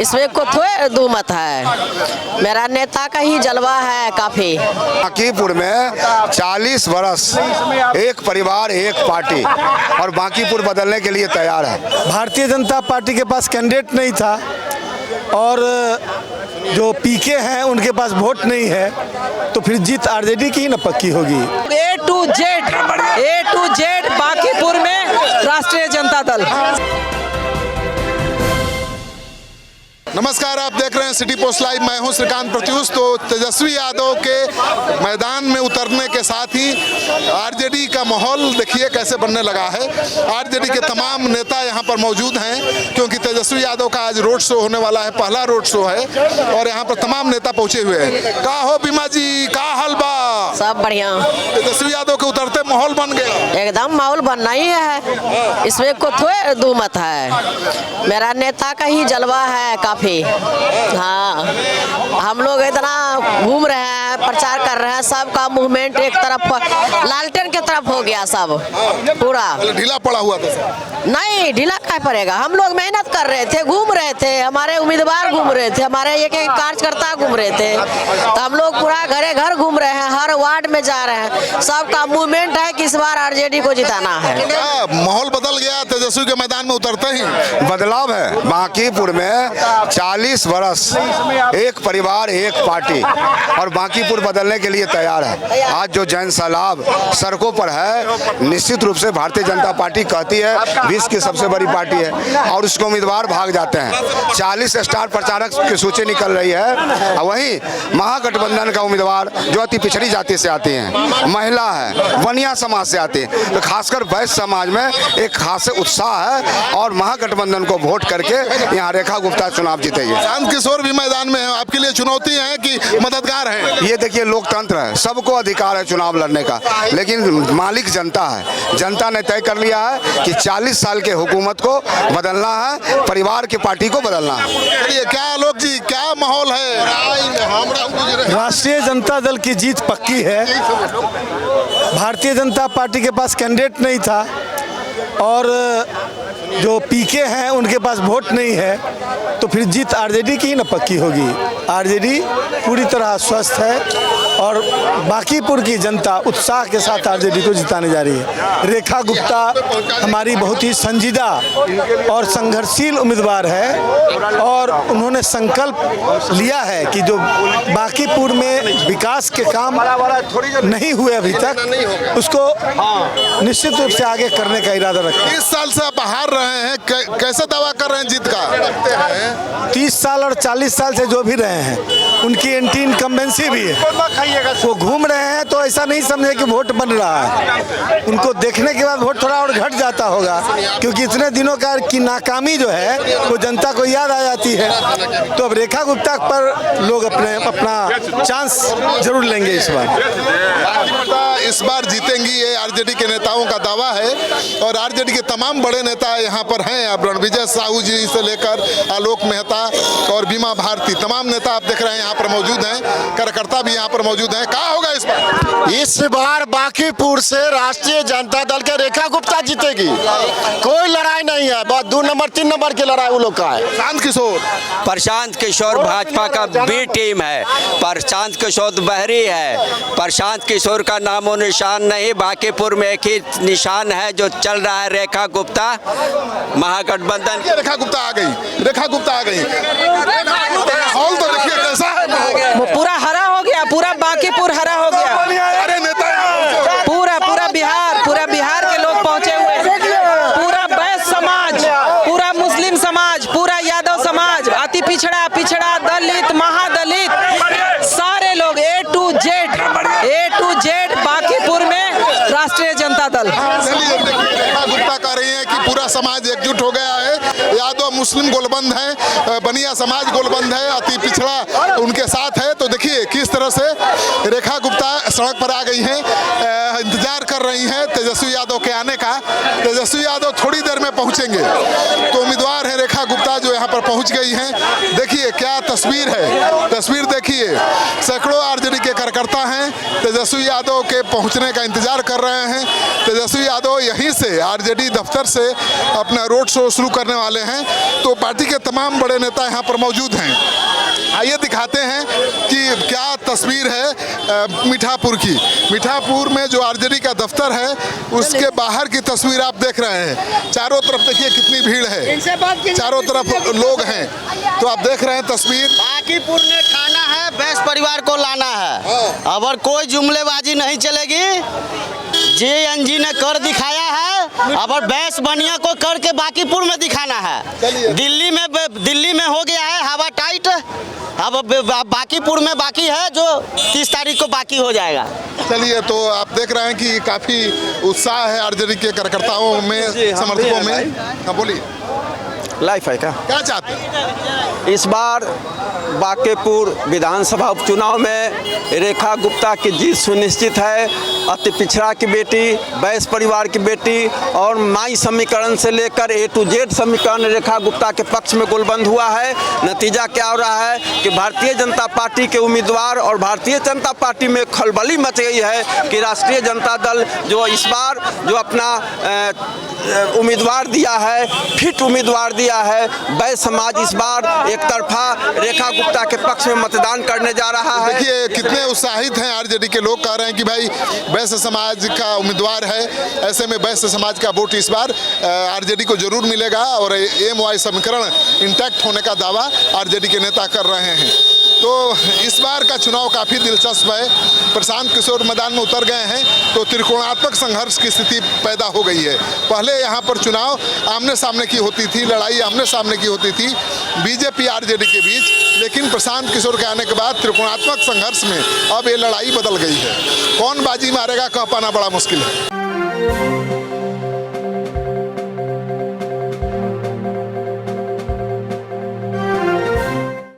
इसमें को थोड़े दो मत है, मेरा नेता का ही जलवा है काफी। बांकीपुर में 40 वर्ष एक परिवार एक पार्टी और बांकीपुर बदलने के लिए तैयार है। भारतीय जनता पार्टी के पास कैंडिडेट नहीं था और जो पीके हैं उनके पास वोट नहीं है, तो फिर जीत आरजेडी की ही न पक्की होगी। ए टू जेड बांकीपुर में राष्ट्रीय जनता दल। नमस्कार, आप देख रहे हैं सिटी पोस्ट लाइव। मैं हूं श्रीकांत प्रत्युष। तो तेजस्वी यादव के मैदान में उतरने के साथ ही आरजेडी का माहौल देखिए कैसे बनने लगा है। आरजेडी के तमाम नेता यहां पर मौजूद हैं क्योंकि तेजस्वी यादव का आज रोड शो होने वाला है, पहला रोड शो है और यहां पर तमाम नेता पहुंचे हुए हैं। का हो बीमा जी, का हलबा? सब बढ़िया। तेजस्वी यादव के उतरते माहौल बन गया, एकदम माहौल बनना ही है, इसमें को थोड़े दो मत है, मेरा नेता का ही जलवा है काफी। हाँ, हम लोग इतना घूम रहे हैं, प्रचार कर रहे हैं, सबका मूवमेंट एक तरफ लालटेन की तरफ हो गया सब पूरा। ढीला पड़ा हुआ था? नहीं, ढीला क्या पड़ेगा, हम लोग मेहनत कर रहे थे, घूम रहे थे, हमारे उम्मीदवार घूम रहे थे, हमारे एक कार्यकर्ता घूम रहे थे, तो हम लोग पूरा घरे घर घूम रहे हैं, हर वार्ड में जा रहे हैं, सबका मूवमेंट है कि इस बार आरजेडी को जिताना है। माहौल बदल गया तेजस्वी के मैदान में उतरते ही? बदलाव है। बांकीपुर में 40 वर्ष एक परिवार एक पार्टी और बांकीपुर बदलने के लिए तैयार है। आज जो जन सैलाब सड़कों पर है, निश्चित रूप से भारतीय जनता पार्टी कहती है विश्व की सबसे बड़ी पार्टी है और उसके उम्मीदवार भाग जाते हैं। 40 स्टार प्रचारक की सूची निकल रही है और वहीं महागठबंधन का उम्मीदवार जो अति पिछड़ी जाति से आती हैं, महिला है, वनिया समाज से आती है, तो खासकर वैश्य समाज में एक खास उत्साह है और महागठबंधन को वोट करके यहाँ रेखा गुप्ता चुनाव जीतेगी। शांत किशोर भी मैदान में है, आपके लिए चुनौती है कि मददगार है? ये देखिए, लोकतंत्र है, सबको अधिकार है चुनाव लड़ने का, लेकिन मालिक जनता है। जनता ने तय कर लिया है कि 40 साल के हुकूमत को बदलना है, परिवार की पार्टी को बदलना है। क्या आलोक जी, क्या माहौल है? राष्ट्रीय जनता दल की जीत पक्की है। भारतीय जनता पार्टी के पास कैंडिडेट नहीं था और जो पीके हैं उनके पास वोट नहीं है, तो फिर जीत आरजेडी की ही न पक्की होगी। आरजेडी पूरी तरह स्वस्थ है और बांकीपुर की जनता उत्साह के साथ आरजेडी को जिताने जा रही है। रेखा गुप्ता हमारी बहुत ही संजीदा और संघर्षशील उम्मीदवार है और उन्होंने संकल्प लिया है कि जो बांकीपुर में विकास के काम नहीं हुए अभी तक, उसको निश्चित रूप से आगे करने का इरादा रखते हैं। 30 साल से आप हार रहे हैं, कैसे दावा कर रहे हैं जीत का? 30 साल और 40 साल से जो भी रहे हैं उनकी एंटी इनकम्बेंसी भी है। वो घूम रहे हैं तो ऐसा नहीं समझे कि वोट बन रहा है, उनको देखने के बाद वोट थोड़ा और घट जाता होगा, क्योंकि इतने दिनों का की नाकामी जो है वो जनता को याद आ जाती है। तो अब रेखा गुप्ता पर लोग अपना चांस जरूर लेंगे इस बार। इस बार जीतेंगी, ये आरजेडी के नेताओं का दावा है और आरजेडी के तमाम बड़े नेता यहाँ पर हैं। अब रणविजय साहू जी से लेकर आलोक मेहता और बीमा भारती, तमाम नेता आप देख रहे हैं यहाँ पर मौजूद हैं, कार्यकर्ता भी यहाँ पर मौजूद हैं। क्या होगा इस बार? इस बार बांकीपुर से राष्ट्रीय जनता दल के रेखा गुप्ता जीतेगी। कोई लड़ाई नहीं है, बहुत 2 नंबर 3 नंबर की लड़ाई उन लोग का है। शांत किशोर, प्रशांत किशोर भाजपा का बी टीम है, प्रशांत किशोर बहरी है, प्रशांत किशोर का नामो निशान नहीं। बांकीपुर में एक ही निशान है जो चल रहा है, रेखा गुप्ता महागठबंधन। रेखा गुप्ता आ गई, रेखा गुप्ता आ गई। माहौल तो देखिए कैसा है, वो पूरा हरा हो गया, पूरा बांकीपुर हरा हो गया। अरे नेता पूरा बिहार के लोग पहुंचे हुए हैं, पूरा बैस समाज, पूरा मुस्लिम समाज, पूरा यादव समाज, अति पिछड़ा दलित महादलित, सारे लोग ए टू जेड बांकीपुर में राष्ट्रीय जनता दल। रेखा गुप्ता कह रही है कि पूरा समाज एकजुट हो गया है, यादव मुस्लिम गोलबंद है, बनिया समाज गोलबंद है, अति पिछड़ा उनके साथ है। तो देखिए किस तरह से रेखा गुप्ता सड़क पर आ गई हैं, इंतजार कर रही हैं तेजस्वी यादव के आने का। तेजस्वी यादव थोड़ी देर में पहुंचेंगे, तो उम्मीदवार है रेखा गुप्ता जो यहाँ पर पहुँच गई हैं। देखिए क्या तस्वीर है, तस्वीर देखिए, सैकड़ों आरजेडी के कार्यकर्ता हैं, तेजस्वी यादव के पहुँचने का इंतजार कर रहे हैं। तेजस्वी यादव यहीं से आरजेडी दफ्तर से अपना रोड शो शुरू करने वाले हैं, तो पार्टी के तमाम बड़े नेता यहाँ पर मौजूद हैं। आइए दिखाते हैं कि क्या तस्वीर है मीठापुर की। मीठापुर में जो आरजेडी का दफ्तर है उसके बाहर की तस्वीर आप देख रहे हैं। चारों तरफ देखिए कितनी भीड़ है, चारों तरफ लोग हैं, तो आप देख रहे हैं तस्वीर। बांकीपुर ने खाना है, बैस परिवार को लाना है। अगर कोई जुमलेबाजी नहीं चलेगी, JNG ने कर दिखाया है, अब बैस बनिया को करके बांकीपुर में दिखाना है। दिल्ली में हो गया है हवा टाइट, अब बांकीपुर में बाकी है, जो 30 तारीख को बाकी हो जाएगा। चलिए, तो आप देख रहे हैं कि काफी उत्साह है आरजेडी के कार्यकर्ताओं में, समर्थकों में। हाँ बोलिए, लाइफ है क्या चाहते हैं? इस बार बांकीपुर विधानसभा उपचुनाव में रेखा गुप्ता की जीत सुनिश्चित है। अति पिछड़ा की बेटी, बैस परिवार की बेटी और माई समीकरण से लेकर A to Z समीकरण रेखा गुप्ता के पक्ष में गोलबंद हुआ है। नतीजा क्या हो रहा है कि भारतीय जनता पार्टी के उम्मीदवार और भारतीय जनता पार्टी में खलबली मच गई है कि राष्ट्रीय जनता दल जो इस बार जो अपना उम्मीदवार दिया है, फिट उम्मीदवार दिया है, बैस समाज इस बार एक तरफा रेखा गुप्ता के पक्ष में मतदान करने जा रहा है। देखिए कितने उत्साहित हैं आरजेडी के लोग, कह रहे हैं कि भाई बैस समाज का उम्मीदवार है, ऐसे में बैस समाज का वोट इस बार आरजेडी को जरूर मिलेगा और MY समीकरण इंटैक्ट होने का दावा आरजेडी के नेता कर रहे हैं। तो इस बार का चुनाव काफ़ी दिलचस्प है। प्रशांत किशोर मैदान में उतर गए हैं, तो त्रिकोणात्मक संघर्ष की स्थिति पैदा हो गई है। पहले यहाँ पर चुनाव आमने सामने की होती थी, लड़ाई आमने सामने की होती थी बीजेपी आरजेडी के बीच, लेकिन प्रशांत किशोर के आने के बाद त्रिकोणात्मक संघर्ष में अब ये लड़ाई बदल गई है। कौन बाजी मारेगा कह पाना बड़ा मुश्किल है।